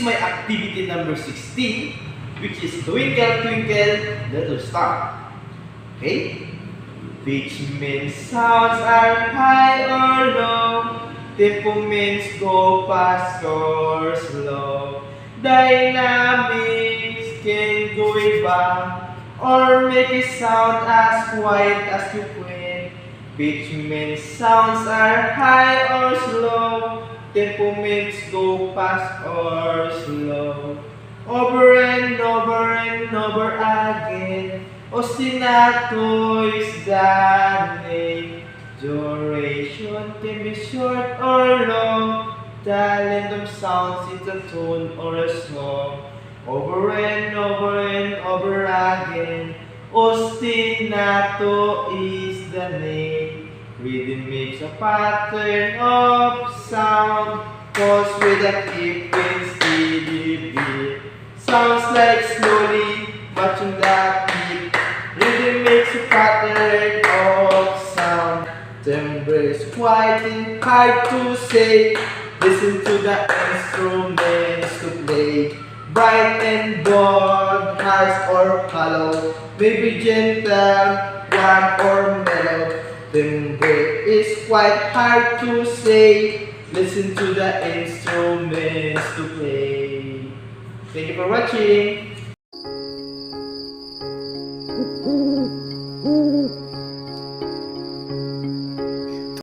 my activity number 16, which is twinkle, twinkle, little star. Okay? Which means sounds are high or low. Tempo means go fast or slow. Dynamics can go back or make a sound as quiet as you can. Pitch means sounds are high or slow. Tempo means go fast or slow. Over and over and over again. Ostinato is the name. Duration can be short or long. Talent of sounds is a tone or a song. Over and over and over again. Ostinato is the name. Rhythm makes a pattern of sound. Pulse with a keeping steady beat. Sounds like slowly matching the beat. Rhythm makes a pattern of sound. Timbre is quite hard to say. Listen to the instruments to play. Bright and bold, harsh or hollow. Maybe gentle, warm or mellow. Timbre is quite hard to say. Listen to the instruments to play. Thank you for watching.